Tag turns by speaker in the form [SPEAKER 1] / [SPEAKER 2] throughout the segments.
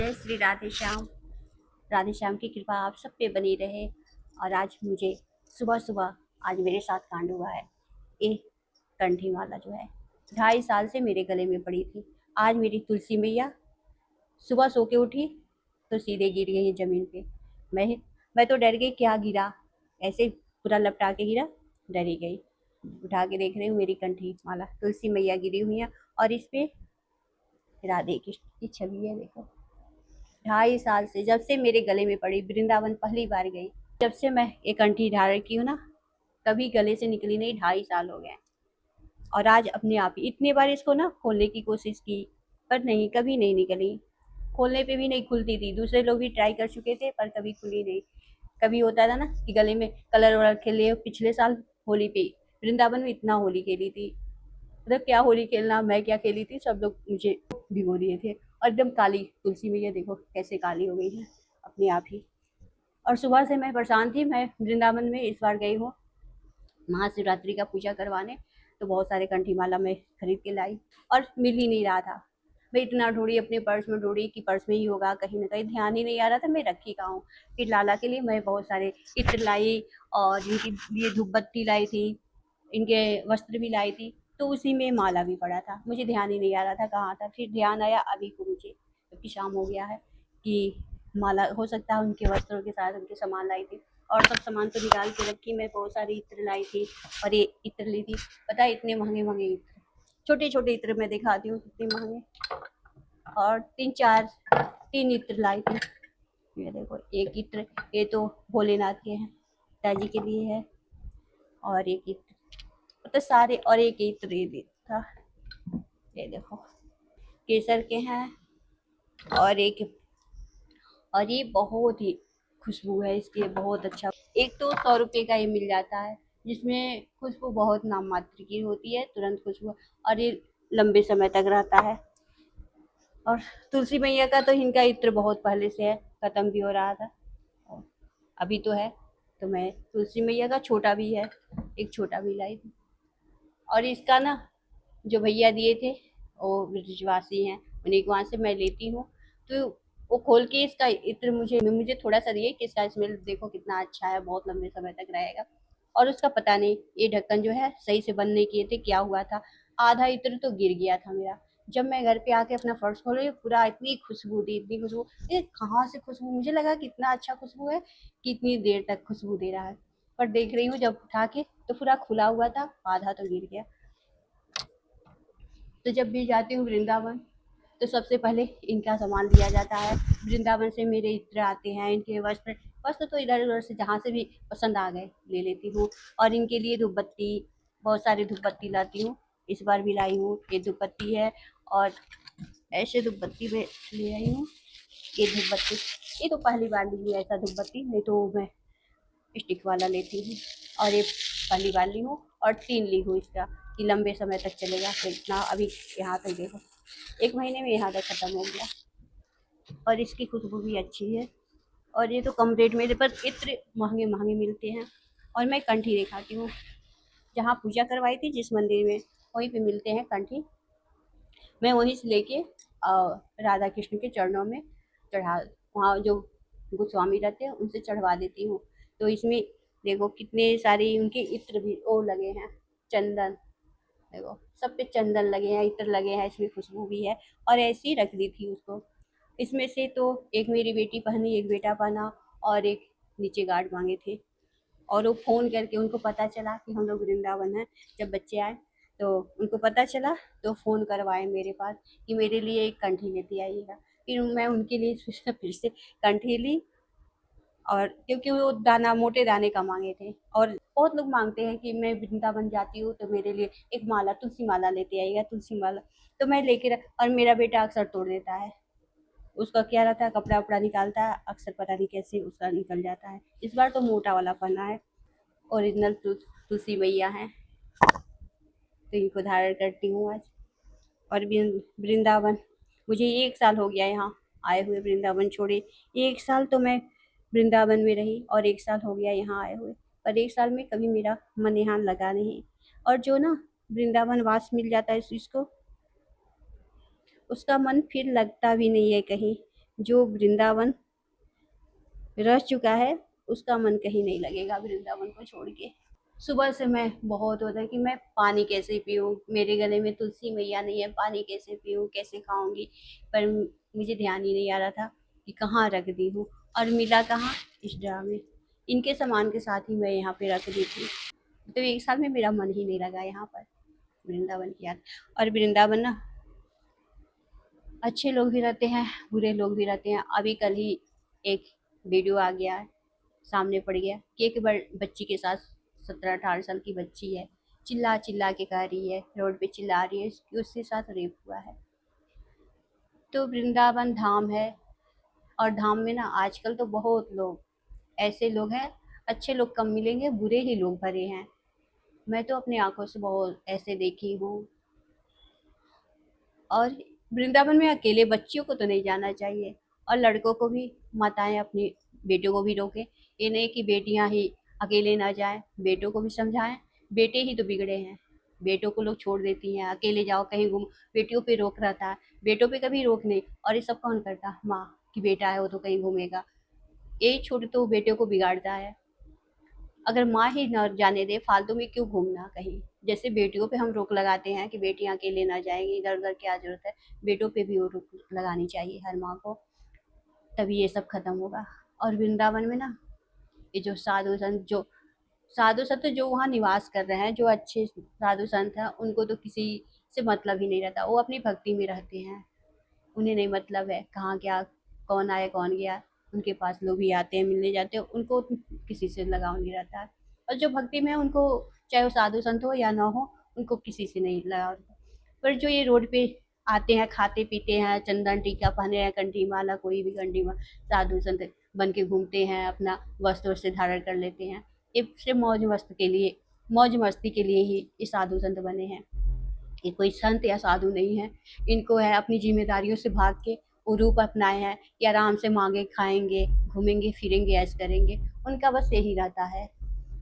[SPEAKER 1] जय श्री राधे श्याम। राधे श्याम की कृपा आप सब पे बनी रहे। और आज मुझे सुबह सुबह आज मेरे साथ कांड हुआ है। ये कंठी माला जो है 2.5 साल से मेरे गले में पड़ी थी। आज मेरी तुलसी मैया सुबह सो के उठी तो सीधे गिर गई है जमीन पे। मैं मैं तो डर गई, क्या गिरा, ऐसे पूरा लपटा के गिरा, डरी गई। उठा के देख रही हूँ मेरी कंठी माला तुलसी मैया गिरी हुई है और इस पे राधे कृष्ण की छवि है। देखो, 2.5 साल से जब से मेरे गले में पड़ी, वृंदावन पहली बार गई, जब से मैं एक कंठी धारण की हूँ ना, कभी गले से निकली नहीं। 2.5 साल हो गए। और आज अपने आप ही इतने बार इसको ना खोलने की कोशिश की, पर नहीं, कभी नहीं निकली। खोलने पे भी नहीं खुलती थी। दूसरे लोग भी ट्राई कर चुके थे पर कभी खुली नहीं। कभी होता था ना कि गले में कलर वलर खेले। पिछले साल होली पे वृंदावन में इतना होली खेली थी, मतलब क्या होली खेलना, मैं क्या खेली थी, सब लोग मुझे भिगो दिए थे। और एकदम काली तुलसी मैया देखो कैसे काली हो गई है अपने आप ही। और सुबह से मैं परेशान थी। मैं वृंदावन में इस बार गई हूँ महाशिवरात्रि का पूजा करवाने, तो बहुत सारे कंठी माला मैं खरीद के लाई और मिल ही नहीं रहा था। मैं इतना ढूंढी, अपने पर्स में ढूंढी कि पर्स में ही होगा, कहीं ना कहीं ध्यान ही नहीं आ रहा था मैं रखी कहाँ हूँ। फिर लाला के लिए मैं बहुत सारे इत्र लाई और इनके लिए धूप बत्ती लाई थी, इनके वस्त्र भी लाई थी। तो उसी में माला भी पड़ा था, मुझे ध्यान ही नहीं आ रहा था कहाँ था। फिर ध्यान आया अभी को मुझे, क्योंकि शाम हो गया है, कि माला हो सकता है उनके वस्त्रों के साथ उनके सामान लाई थी। और सब सामान तो निकाल के रखी, मैं बहुत सारी इत्र लाई थी और ये इत्र ली थी। पता है इतने महंगे महंगे इत्र, छोटे छोटे इत्र मैं दिखाती हूँ कितने महंगे। और तीन इत्र लाई थी। ये देखो, एक इत्र ये तो भोलेनाथ के हैं, पिताजी के लिए है। और एक इत्र तो सारे, और एक इत्र ये भी था, ये देखो केसर के हैं। और एक, और ये बहुत ही खुशबू है इसकी, बहुत अच्छा। एक तो 100 रुपये का ये मिल जाता है, जिसमें खुशबू बहुत नाम मात्र की होती है, तुरंत खुशबू। और ये लंबे समय तक रहता है। और तुलसी मैया का तो इनका इत्र बहुत पहले से है, खत्म भी हो रहा था, और अभी तो है। तो मैं तुलसी मैया का छोटा भी है, एक छोटा भी लाई थी। और इसका ना जो भैया दिए थे वो ब्रिजवासी हैं, उन्हीं के वहाँ से मैं लेती हूँ। तो वो खोल के इसका इत्र मुझे मुझे थोड़ा सा दिए कि इसका स्मेल देखो कितना अच्छा है, बहुत लंबे समय तक रहेगा। और उसका पता नहीं ये ढक्कन जो है सही से बंद नहीं किए थे, क्या हुआ था, आधा इत्र तो गिर गया था मेरा। जब मैं घर पे आके अपना फर्श खोली, पूरा इतनी खुशबू थी, इतनी खुशबू, ये कहाँ से खुशबू, मुझे लगा कि इतना अच्छा खुशबू है कि इतनी देर तक खुशबू दे रहा है। पर देख रही हूँ जब उठा के तो पूरा खुला हुआ था, आधा तो गिर गया। तो जब भी जाती हूँ वृंदावन तो सबसे पहले इनका सामान लिया जाता है। वृंदावन से मेरे इत्र आते हैं, इनके वस्त्र वस्त्र तो इधर उधर से जहाँ से भी पसंद आ गए ले लेती हूँ। और इनके लिए धूप बत्ती, बहुत सारी धूप बत्ती लाती हूँ। इस बार भी लाई हूँ, ये धूप बत्ती है। और ऐसे धूप बत्ती में ले आई हूँ, ये धूप बत्ती, ये तो पहली बार ली है ऐसा धूप बत्ती, नहीं तो मैं स्टिक वाला लेती हूँ। और ये पहली बार ली हूँ और 3 ली हूँ इसका, कि लंबे समय तक चलेगा। तो इतना अभी यहाँ तक देखो 1 महीने में यहाँ तक ख़त्म हो गया। और इसकी खुशबू भी अच्छी है। और ये तो कम रेट में, पर इतने महंगे महंगे मिलते हैं। और मैं कंठी दिखाती हूँ, जहाँ पूजा करवाई थी जिस मंदिर में, वहीं पे मिलते हैं कंठी। मैं वहीं से लेके राधा कृष्ण के चरणों में चढ़ा, वहाँ जो गोस्वामी रहते हैं उनसे चढ़वा देती हूँ। तो इसमें देखो कितने सारे उनके इत्र भी ओ लगे हैं, चंदन, देखो सब पे चंदन लगे हैं, इत्र लगे हैं, इसमें खुशबू भी है। और ऐसे ही रख दी थी उसको। इसमें से तो एक मेरी बेटी पहनी, एक बेटा पहना, और एक नीचे गार्ड मांगे थे। और वो फ़ोन करके उनको पता चला कि हम लोग वृंदावन हैं, जब बच्चे आए तो उनको पता चला, तो फ़ोन करवाए मेरे पास कि मेरे लिए एक कंठी लेती आइएगा। फिर मैं उनके लिए फिर से कंठी ली। और क्योंकि वो दाना मोटे दाने का मांगे थे, और बहुत लोग मांगते हैं कि मैं वृंदावन जाती हूँ तो मेरे लिए एक माला, तुलसी माला लेते आइएगा, तुलसी माला। तो मैं लेके और मेरा बेटा अक्सर तोड़ देता है, उसका क्या रहता है, कपड़ा वपड़ा निकालता है अक्सर, पता नहीं कैसे उसका निकल जाता है। इस बार तो मोटा वाला पहना है, ओरिजिनल तुलसी मैया है, तो इनको धारण करती हूँ आज। और वृंदावन मुझे 1 साल हो गया यहाँ आए हुए, वृंदावन छोड़े। 1 साल तो मैं वृंदावन में रही और 1 साल हो गया यहाँ आए हुए, पर 1 साल में कभी मेरा मन यहाँ लगा नहीं। और जो ना वृंदावन वास मिल जाता है इसको, उसका मन फिर लगता भी नहीं है कहीं। जो वृंदावन रह चुका है उसका मन कहीं नहीं लगेगा वृंदावन को छोड़ के। सुबह से मैं बहुत होता है कि मैं पानी कैसे पीऊँ, मेरे गले में तुलसी मैया नहीं है, पानी कैसे पीऊँ, कैसे खाऊंगी, पर मुझे ध्यान ही नहीं आ रहा था कि कहाँ रख दी हूँ और मिला कहाँ, इस ड्रा में। इनके सामान के साथ ही मैं यहाँ पे रख दी थी। तो एक साल में मेरा मन ही नहीं लगा यहाँ पर वृंदावन की याद। और वृंदावन ना अच्छे लोग भी रहते हैं, बुरे लोग भी रहते हैं। अभी कल ही एक वीडियो आ गया है, सामने पड़ गया कि एक बच्ची के साथ 17-18 साल की बच्ची है, चिल्ला चिल्ला के कह रही है, रोड पे चिल्ला रही है कि उसके साथ रेप हुआ है। तो वृंदावन धाम है और धाम में ना आजकल तो बहुत लोग ऐसे लोग हैं, अच्छे लोग कम मिलेंगे, बुरे ही लोग भरे हैं। मैं तो अपनी आंखों से बहुत ऐसे देखी हूँ। और वृंदावन में अकेले बच्चियों को तो नहीं जाना चाहिए, और लड़कों को भी माताएं अपनी बेटों को भी रोकें। ये नहीं कि बेटियां ही अकेले ना जाएं, बेटों को भी समझाएं। बेटे ही तो बिगड़े हैं, बेटों को लोग छोड़ देती हैं, अकेले जाओ कहीं घूम, बेटियों पे रोक रहता है, बेटों पे कभी रोक नहीं। और ये सब कौन करता, माँ की बेटा है वो तो कहीं घूमेगा, यही छोड़ तो बेटे को बिगाड़ता है। अगर माँ ही न जाने दे फालतू में क्यों घूमना कहीं। जैसे बेटियों पे हम रोक लगाते हैं कि बेटियां अकेले ना जाएंगी, इधर उधर क्या जरूरत है, बेटों पे भी वो रोक लगानी चाहिए हर माँ को, तभी ये सब खत्म होगा। और वृंदावन में ना ये जो साधु संत जो वहाँ निवास कर रहे हैं, जो अच्छे साधु संत हैं, उनको तो किसी से मतलब ही नहीं रहता, वो अपनी भक्ति में रहते हैं। उन्हें नहीं मतलब है कहाँ क्या, कौन आया कौन गया। उनके पास लोग भी आते हैं, मिलने जाते हैं, उनको किसी से लगाव नहीं रहता है। और जो भक्ति में है, उनको चाहे वो साधु संत हो या ना हो, उनको किसी से नहीं लगाव रहता। पर जो ये रोड पे आते हैं, खाते पीते हैं, चंदन टीका पहने हैं, कंठी माला, कोई भी कंठी माला, साधु संत बन के घूमते हैं, अपना वस्त्र से धारण कर लेते हैं, ये सिर्फ मौज मस्ती के लिए ही ये साधु संत बने हैं। ये कोई संत या साधु नहीं है। इनको है अपनी जिम्मेदारियों से भाग के वो रूप अपनाए हैं कि आराम से मांगे खाएंगे, घूमेंगे फिरेंगे, ऐश करेंगे, उनका बस यही रहता है।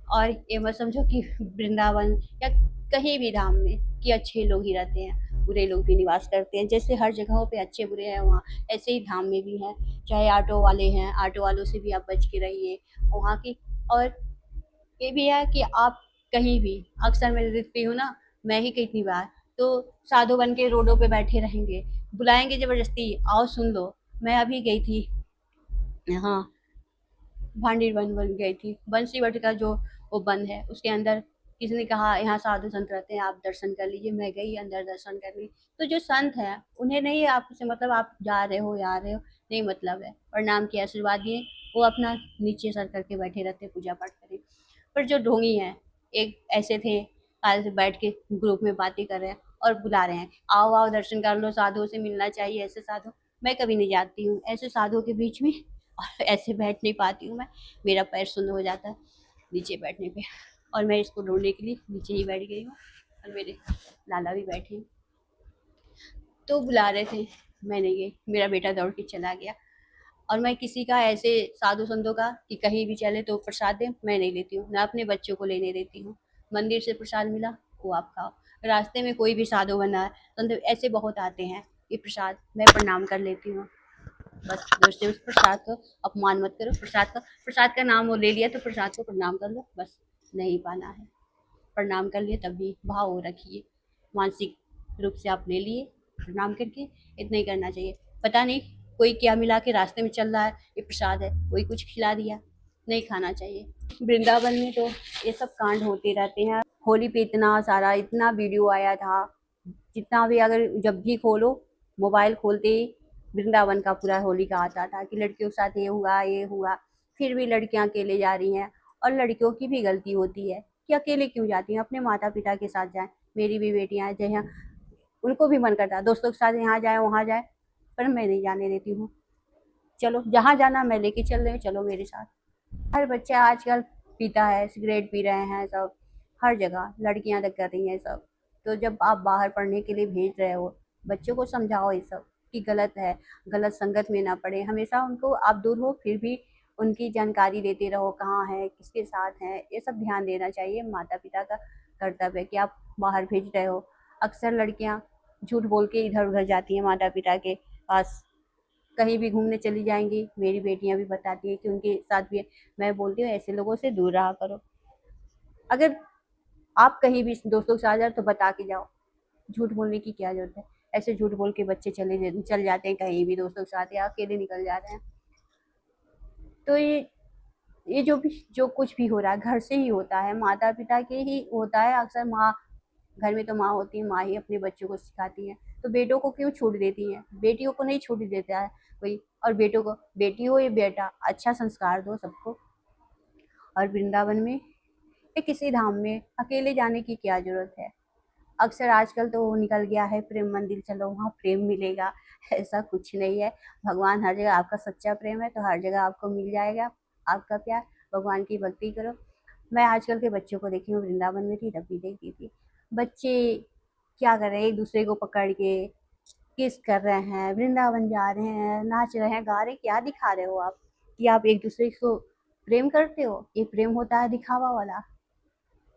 [SPEAKER 1] और ये मत समझो कि वृंदावन या कहीं भी धाम में कि अच्छे लोग ही रहते हैं, बुरे लोग भी निवास करते हैं। जैसे हर जगहों पे अच्छे बुरे हैं वहाँ, ऐसे ही धाम में भी हैं। चाहे ऑटो वाले हैं, ऑटो वालों से भी आप बच के रहिए वहाँ की। और ये भी है कि आप कहीं भी, अक्सर मैं देखती हूँ ना, मैं ही कितनी बार, तो साधु बन के रोडों पे बैठे रहेंगे, बुलाएंगे जबरदस्ती, आओ सुन लो। मैं अभी गई थी यहाँ, भांडीर वन बन गई थी, बंसी वट का जो वो बन है उसके अंदर, किसी ने कहा यहाँ साधु संत रहते हैं, आप दर्शन कर लीजिए। मैं गई अंदर दर्शन कर ली। तो जो संत हैं उन्हें नहीं है आपसे मतलब, आप जा रहे हो या आ रहे हो, नहीं मतलब है, प्रणाम किया, आशीर्वाद दिए, वो अपना नीचे सर करके बैठे रहते, पूजा पाठ करें। पर जो ढोंगी हैं, एक ऐसे थे, आज बैठ के ग्रुप में बातें कर रहे हैं और बुला रहे हैं, आओ आओ दर्शन कर लो, साधुओं से मिलना चाहिए, ऐसे साधु। मैं कभी नहीं जाती हूँ ऐसे साधुओं के बीच में, और ऐसे बैठ नहीं पाती हूँ मैं, मेरा पैर सुन्न हो जाता है नीचे बैठने पे। और मैं इसको ढूंढने के लिए नीचे ही बैठ गई हूँ, और मेरे लाला भी बैठे हैं। तो बुला रहे थे, मैं नहीं गई, मेरा बेटा दौड़ के चला गया। और मैं किसी का ऐसे साधु संतों का कि कहीं भी चले तो प्रसाद दें, मैं नहीं लेती हूँ, ना अपने बच्चों को लेने देती हूँ। मंदिर से प्रसाद मिला वो आप खाओ, रास्ते में कोई भी साधु बना है, संत ऐसे बहुत आते हैं, ये प्रसाद मैं प्रणाम कर लेती हूँ। बस दोस्तों, उस प्रसाद को अपमान मत करो, प्रसाद का नाम वो ले लिया तो प्रसाद को प्रणाम कर लो, बस नहीं पाना है। प्रणाम कर लिए तब भी भाव रखिए, मानसिक रूप से आप ले लिए प्रणाम करके, इतना ही करना चाहिए। पता नहीं कोई क्या मिला के रास्ते में चल रहा है, ये प्रसाद है, कोई कुछ खिला दिया, नहीं खाना चाहिए। वृंदावन में तो ये सब कांड होते रहते हैं। होली पे इतना सारा, इतना वीडियो आया था, जितना भी, अगर जब भी खोलो मोबाइल खोलते ही वृंदावन का पूरा होली का आता था कि लड़कियों के साथ ये हुआ ये हुआ। फिर भी लड़कियां अकेले जा रही हैं, और लड़कियों की भी गलती होती है कि अकेले क्यों जाती हैं, अपने माता पिता के साथ जाएं। मेरी भी बेटियां हैं जहाँ, उनको भी मन करता है दोस्तों के साथ यहाँ जाए वहाँ जाए, पर मैं नहीं जाने देती हूँ। चलो जहाँ जाना मैं लेके चल रही हूँ, चलो मेरे साथ। हर बच्चा आजकल पीता है, सिगरेट पी रहे हैं सब, हर जगह लड़कियां तक कर रही हैं सब। तो जब आप बाहर पढ़ने के लिए भेज रहे हो, बच्चों को समझाओ ये सब कि गलत है, गलत संगत में ना पड़े। हमेशा उनको, आप दूर हो फिर भी उनकी जानकारी देते रहो, कहाँ है, किसके साथ है, ये सब ध्यान देना चाहिए। माता पिता का कर्तव्य है कि आप बाहर भेज रहे हो। अक्सर लड़कियां झूठ बोल के इधर उधर जाती हैं माता पिता के पास, कहीं भी घूमने चली जाएंगी, मेरी बेटियां भी बताती हैं कि उनके साथ भी मैं बोलती हूँ ऐसे लोगों से दूर रहा करो। अगर आप कहीं भी दोस्तों के साथ जाओ तो बता के जाओ, झूठ बोलने की क्या जरूरत है। ऐसे झूठ बोल के बच्चे चल जाते हैं कहीं भी दोस्तों के साथ या अकेले निकल जाते हैं। तो ये जो कुछ भी हो रहा है घर से ही होता है, माता पिता के ही होता है। अक्सर माँ, घर में तो माँ होती है, माँ ही अपने बच्चों को सिखाती है। तो बेटों को क्यों छूट देती है, बेटियों को नहीं छूट देता है कोई। और बेटों को, बेटी हो या बेटा, अच्छा संस्कार दो सबको। और वृंदावन में या किसी धाम में अकेले जाने की क्या जरूरत है। अक्सर आजकल तो वो निकल गया है प्रेम मंदिर, चलो वहाँ प्रेम मिलेगा। ऐसा कुछ नहीं है। भगवान हर जगह, आपका सच्चा प्रेम है तो हर जगह आपको मिल जाएगा आपका प्यार। भगवान की भक्ति करो। मैं आजकल के बच्चों को देखी हूँ, वृंदावन में थी तब भी देखती थी। बच्चे क्या कर रहे हैं, एक दूसरे को पकड़ के किस कर रहे हैं, वृंदावन जा रहे हैं, नाच रहे हैं, गा रहे हैं। क्या दिखा रहे हो आप, कि आप एक दूसरे को प्रेम करते हो? ये प्रेम होता है दिखावा वाला,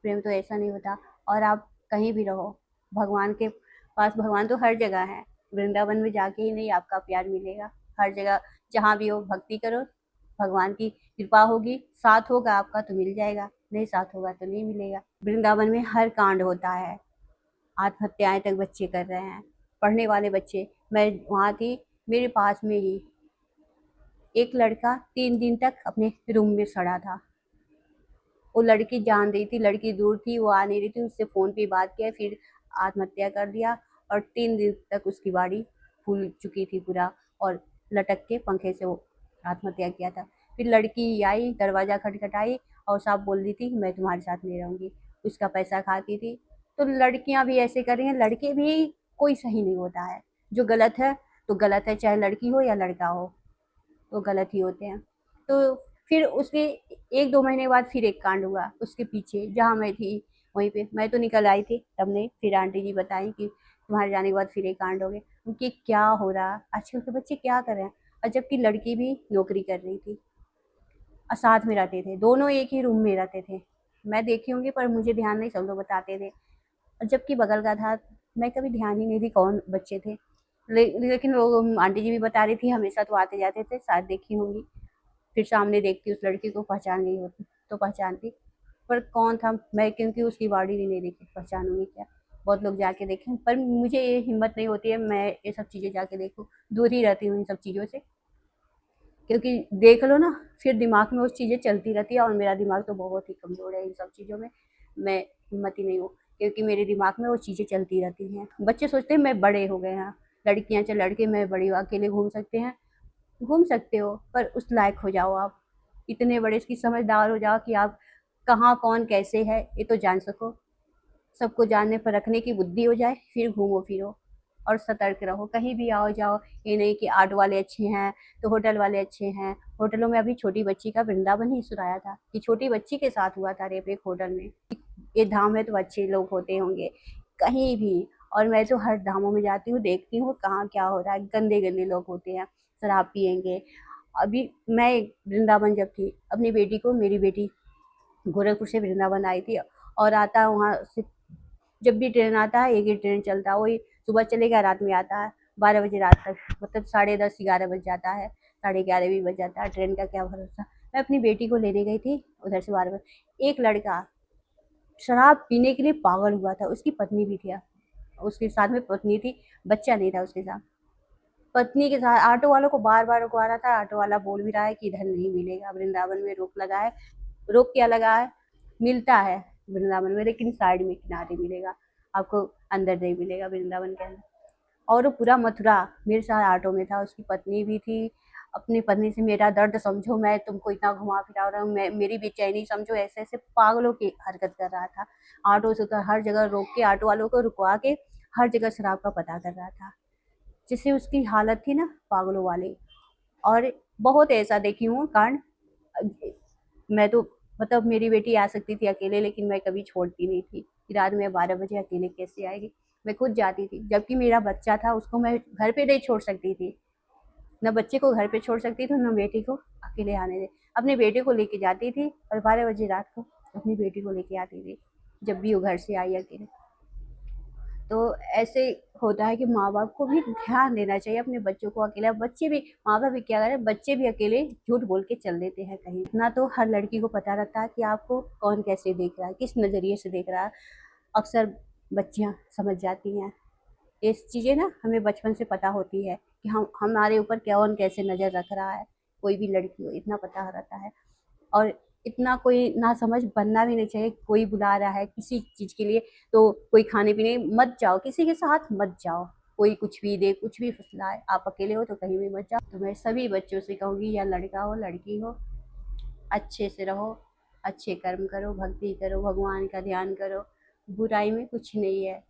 [SPEAKER 1] प्रेम तो ऐसा नहीं होता। और आप कहीं भी रहो, भगवान के पास, भगवान तो हर जगह है। वृंदावन में जाके ही नहीं आपका प्यार मिलेगा, हर जगह जहाँ भी हो भक्ति करो, भगवान की कृपा होगी, साथ होगा आपका तो मिल जाएगा, नहीं साथ होगा तो नहीं मिलेगा। वृंदावन में हर कांड होता है, आत्महत्याएं तक बच्चे कर रहे हैं, पढ़ने वाले बच्चे। मैं वहाँ थी, मेरे पास में ही एक लड़का 3 दिन तक अपने रूम में सड़ा था। वो लड़की जान रही थी, लड़की दूर थी, वो आ नहीं रही थी, उससे फ़ोन पे बात किया, फिर आत्महत्या कर दिया। और 3 दिन तक उसकी बॉडी फूल चुकी थी पूरा, और लटक के पंखे से वो आत्महत्या किया था। फिर लड़की आई, दरवाज़ा खटखटाई और साफ बोल दी थी कि मैं तुम्हारे साथ नहीं रहूँगी, उसका पैसा खाती थी। तो लड़कियाँ भी ऐसे कर रही हैं, लड़के भी, कोई सही नहीं होता है। जो गलत है तो गलत है, चाहे लड़की हो या लड़का हो, तो गलत ही होते हैं। तो फिर उसके 1-2 महीने बाद फिर एक कांड हुआ उसके पीछे, जहाँ मैं थी वहीं पे। मैं तो निकल आई थी तब नहीं, फिर आंटी जी बताई कि तुम्हारे जाने के बाद फिर एक कांड हो गया। उनकी क्या हो रहा, आजकल के बच्चे क्या कर रहे हैं। और जबकि लड़की भी नौकरी कर रही थी और साथ में रहते थे, दोनों एक ही रूम में रहते थे। मैं देखी होंगी पर मुझे ध्यान नहीं, सब लोग बताते थे। और जबकि बगल का था, मैं कभी ध्यान ही नहीं दी कौन बच्चे थे। लेकिन वो आंटी जी भी बता रही थी, हमेशा तो आते जाते थे, शायद देखी होंगी। फिर सामने देखती उस लड़की को, पहचान गई होती तो पहचानती, पर कौन था मैं, क्योंकि उसकी बॉडी भी नहीं देखी, पहचानूंगी क्या। बहुत लोग जाके देखें, पर मुझे ये हिम्मत नहीं होती है मैं ये सब चीज़ें जाके देखूँ, दूर ही रहती हूँ इन सब चीज़ों से। क्योंकि देख लो ना, फिर दिमाग में वो चीज़ें चलती रहती है, और मेरा दिमाग तो बहुत ही कमज़ोर है इन सब चीज़ों में। मैं हिम्मती नहीं हूँ, क्योंकि मेरे दिमाग में वो चीज़ें चलती रहती हैं। बच्चे सोचते हैं मैं बड़े हो गए हैं, लड़कियाँ चाहे लड़के, मैं बड़ी हूँ, अकेले घूम सकते हैं। घूम सकते हो पर उस लायक हो जाओ आप, इतने बड़े इसकी समझदार हो जाओ कि आप कहाँ कौन कैसे है ये तो जान सको। सबको जानने पर रखने की बुद्धि हो जाए, फिर घूमो फिरो और सतर्क रहो। कहीं भी आओ जाओ, ये नहीं कि ऑटो वाले अच्छे हैं तो होटल वाले अच्छे हैं। होटलों में अभी छोटी बच्ची का वृंदावन ही सुनाया था कि छोटी बच्ची के साथ हुआ था रेप एक होटल में। ये धाम है तो अच्छे लोग होते होंगे कहीं भी। और मैं तो हर धामों में जाती हूँ, देखती हूँ कहाँ क्या हो रहा है। गंदे गंदे लोग होते हैं, शराब पियेंगे। अभी मैं वृंदावन जब थी, अपनी बेटी को, मेरी बेटी गोरखपुर से वृंदावन आई थी, और आता वहाँ से जब भी ट्रेन आता है, एक ही ट्रेन चलता है, वही सुबह चलेगा रात में आता है, 12 बजे रात तक, मतलब 10:30-11 बज जाता है, 11:30 भी बज जाता है, ट्रेन का क्या भरोसा। मैं अपनी बेटी को लेने गई थी उधर से 12 बजे, एक लड़का शराब पीने के लिए पागल हुआ था, उसकी पत्नी भी थी, उसके साथ में पत्नी थी, बच्चा नहीं था उसके साथ। पत्नी के साथ ऑटो वालों को बार बार रुकवा रहा था, ऑटो वाला बोल भी रहा है कि इधर नहीं मिलेगा, वृंदावन में रोक लगा है। रोक क्या लगा है, मिलता है वृंदावन में, लेकिन साइड में किनारे मिलेगा, आपको अंदर नहीं मिलेगा वृंदावन के अंदर। और वो पूरा मथुरा मेरे साथ ऑटो में था, उसकी पत्नी भी थी। अपनी पत्नी से मेरा दर्द समझो, मैं तुमको इतना घुमा फिरा रहा हूँ, मैं मेरी बेचैनी समझो, ऐसे ऐसे पागलों की हरकत कर रहा था। ऑटो से उतर, हर जगह रोक के ऑटो वालों को रुकवा के हर जगह शराब का पता कर रहा था, जिससे उसकी हालत थी ना पागलों वाली। और बहुत ऐसा देखी हूँ कांड। मैं तो, मतलब मेरी बेटी आ सकती थी अकेले, लेकिन मैं कभी छोड़ती नहीं थी कि रात में 12 बजे अकेले कैसे आएगी। मैं खुद जाती थी, जबकि मेरा बच्चा था, उसको मैं घर पे नहीं छोड़ सकती थी। न बच्चे को घर पे छोड़ सकती थी, न बेटी को अकेले आने दे। अपने बेटे को लेके जाती थी और 12 बजे रात को अपनी बेटी को लेके आती थी, जब भी वो घर से आई अकेले। तो ऐसे होता है कि माँ-बाप को भी ध्यान देना चाहिए अपने बच्चों को अकेला बच्चे भी माँ-बाप भी क्या करें, बच्चे भी अकेले झूठ बोल के चल देते हैं कहीं। इतना तो हर लड़की को पता रहता है कि आपको कौन कैसे देख रहा है, किस नज़रिए से देख रहा है। अक्सर बच्चियाँ समझ जाती हैं। ये चीज़ें ना हमें बचपन से पता होती है कि हम हमारे ऊपर कौन कैसे नज़र रख रहा है। कोई भी लड़की हो इतना पता रहता है। और इतना कोई नासमझ बनना भी नहीं चाहिए। कोई बुला रहा है किसी चीज़ के लिए तो कोई खाने-पीने मत जाओ, किसी के साथ मत जाओ। कोई कुछ भी दे, कुछ भी फुसलाए, आप अकेले हो तो कहीं भी मत जाओ। तो मैं सभी बच्चों से कहूँगी या लड़का हो, लड़की हो, अच्छे से रहो, अच्छे कर्म करो, भक्ति करो, भगवान का ध्यान करो। बुराई में कुछ नहीं है।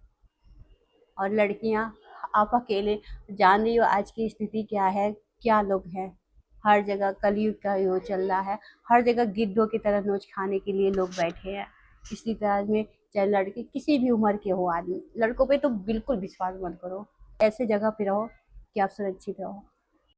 [SPEAKER 1] और लड़कियां आप अकेले जान रही हो आज की स्थिति क्या है, क्या लोग हैं। हर जगह कलयुग का यो चल रहा है। हर जगह गिद्धों की तरह नोच खाने के लिए लोग बैठे हैं। इसी तरह में चाहे लड़के किसी भी उम्र के हो आदमी, लड़कों पे तो बिल्कुल विश्वास मत करो। ऐसे जगह पे रहो कि आप सुरक्षित रहो।